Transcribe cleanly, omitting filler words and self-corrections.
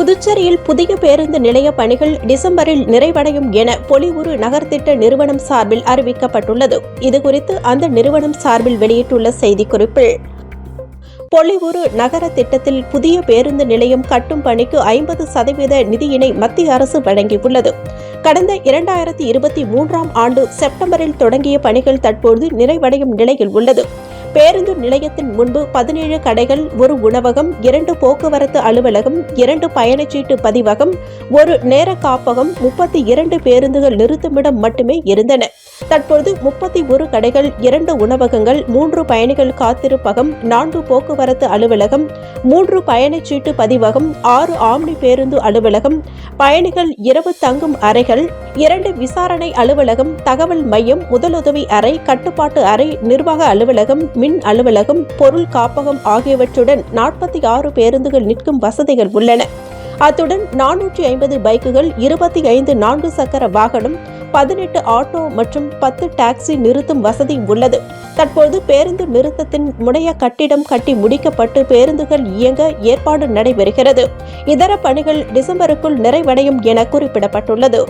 புதுச்சேரியில் புதிய பேருந்து நிலைய பணிகள் டிசம்பரில் நிறைவடையும் என பொலிவுறு நகர்த்திட்ட நிறுவனம் சார்பில் அறிவிக்கப்பட்டுள்ளது. இதுகுறித்து அந்த நிறுவனம் சார்பில் வெளியிட்டுள்ள செய்திக்குறிப்பில், பொலிவுறு நகர திட்டத்தில் புதிய பேருந்து நிலையம் கட்டும் பணிக்கு 50% நிதியினை மத்திய அரசு வழங்கியுள்ளது. கடந்த 2023ஆம் ஆண்டு செப்டம்பரில் தொடங்கிய பணிகள் தற்போது நிறைவடையும் நிலையில் உள்ளது. பேருந்து நிலையத்தின் முன்பு 17 கடைகள், 1 உணவகம், 2 போக்குவரத்து அலுவலகம், 2 பயணச்சீட்டு பதிவகம், 1 நேர காப்பகம், 32 பேருந்துகள் நிறுத்துமிடம் மட்டுமே இருந்தன. தற்போது 31 கடைகள், 2 உணவகங்கள், 3 பயணிகள் காத்திருப்பகம், 4 போக்குவரத்து அலுவலகம், 3 பயணச்சீட்டு பதிவகம், 6 ஆம்னி பேருந்து அலுவலகம், பயணிகள் இரவு தங்கும் அறைகள், 2 விசாரணை அலுவலகம், தகவல் மையம், முதலுதவி அறை, கட்டுப்பாட்டு அறை, நிர்வாக அலுவலகம், மின் அலுவலகம், பொருள் காப்பகம் ஆகியவற்றுடன் 46 பேருந்துகள் நிற்கும் வசதிகள் உள்ளன. அத்துடன் 450 பைக்குகள், 25 4 சக்கர வாகனம், 18 ஆட்டோ மற்றும் 10 டாக்ஸி நிறுத்தும் வசதி உள்ளது. தற்போது பேருந்து நிறுத்தத்தின் முனைய கட்டிடம் கட்டி முடிக்கப்பட்டு பேருந்துகள் இயங்க ஏற்பாடு நடைபெறுகிறது. இதர பணிகள் டிசம்பருக்குள் நிறைவடையும் என குறிப்பிடப்பட்டுள்ளது.